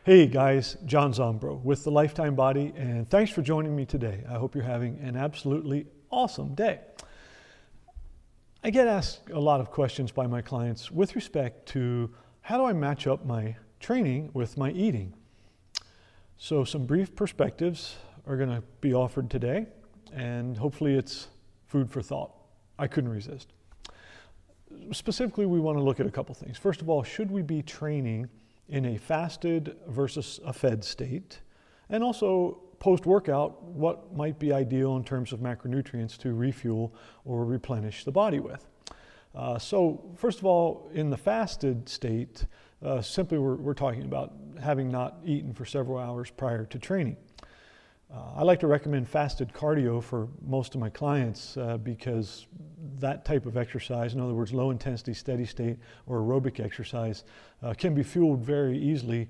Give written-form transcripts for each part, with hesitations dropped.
Hey guys, John Zombro with the Lifetime Body, and thanks for joining me today. I hope you're having an absolutely awesome day. I get asked a lot of questions by my clients with respect to how do I match up my training with my eating. So some brief perspectives are going to be offered today, and hopefully it's food for thought. I couldn't resist. Specifically, we want to look at a couple things. First of all, should we be training in a fasted versus a fed state? And also, post-workout, what might be ideal in terms of macronutrients to refuel or replenish the body with? So first of all, in the fasted state, simply we're talking about having not eaten for several hours prior to training. I like to recommend fasted cardio for most of my clients because that type of exercise, in other words, low intensity, steady state, or aerobic exercise, can be fueled very easily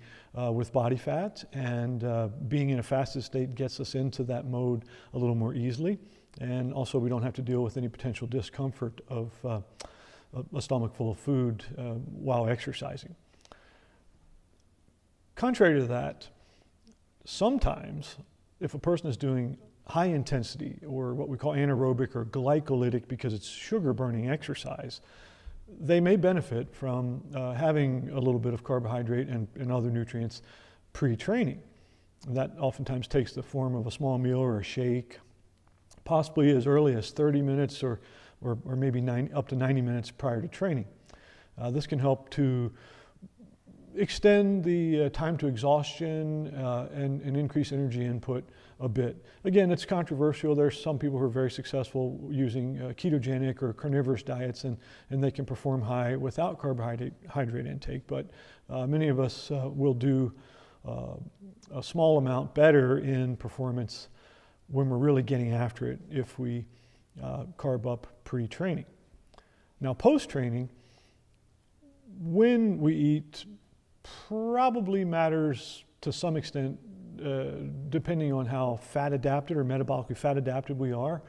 with body fat, and being in a fasted state gets us into that mode a little more easily. And also we don't have to deal with any potential discomfort of a stomach full of food while exercising. Contrary to that, sometimes if a person is doing high intensity or what we call anaerobic or glycolytic because it's sugar burning exercise, they may benefit from having a little bit of carbohydrate and other nutrients pre-training. That oftentimes takes the form of a small meal or a shake, possibly as early as 30 minutes or maybe up to 90 minutes prior to training. This can help to extend the time to exhaustion and increase energy input a bit. Again, it's controversial. There's some people who are very successful using ketogenic or carnivorous diets, and they can perform high without carbohydrate intake, but many of us will do a small amount better in performance when we're really getting after it if we carb up pre-training. Now, post-training, when we eat probably matters to some extent depending on how fat adapted or metabolically fat adapted we are.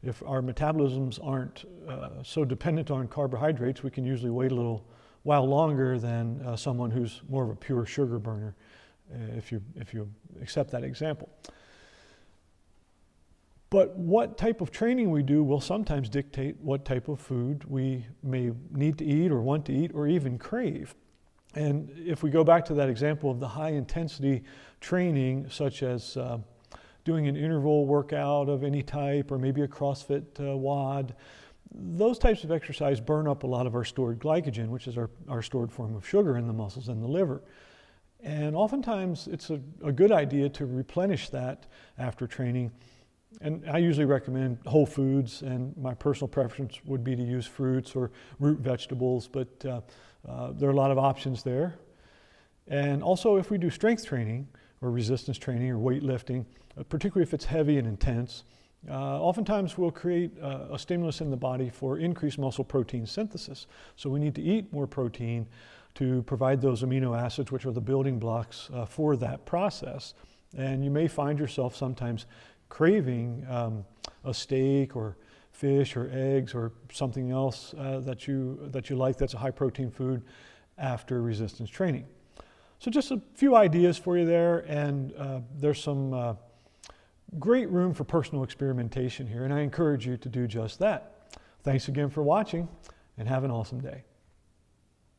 If our metabolisms aren't so dependent on carbohydrates, we can usually wait a little while longer than someone who's more of a pure sugar burner, if you accept that example. But what type of training we do will sometimes dictate what type of food we may need to eat or want to eat or even crave. And if we go back to that example of the high intensity training, such as doing an interval workout of any type or maybe a CrossFit WOD, those types of exercise burn up a lot of our stored glycogen, which is our stored form of sugar in the muscles and the liver. And oftentimes it's a good idea to replenish that after training. And I usually recommend whole foods, and my personal preference would be to use fruits or root vegetables, but there are a lot of options there. And also, if we do strength training or resistance training or weightlifting, particularly if it's heavy and intense, oftentimes we'll create a stimulus in the body for increased muscle protein synthesis. So we need to eat more protein to provide those amino acids, which are the building blocks for that process. And you may find yourself sometimes craving a steak or fish or eggs or something else that you like that's a high protein food after resistance training. So just a few ideas for you there, and there's some great room for personal experimentation here, and I encourage you to do just that. Thanks again for watching, and have an awesome day.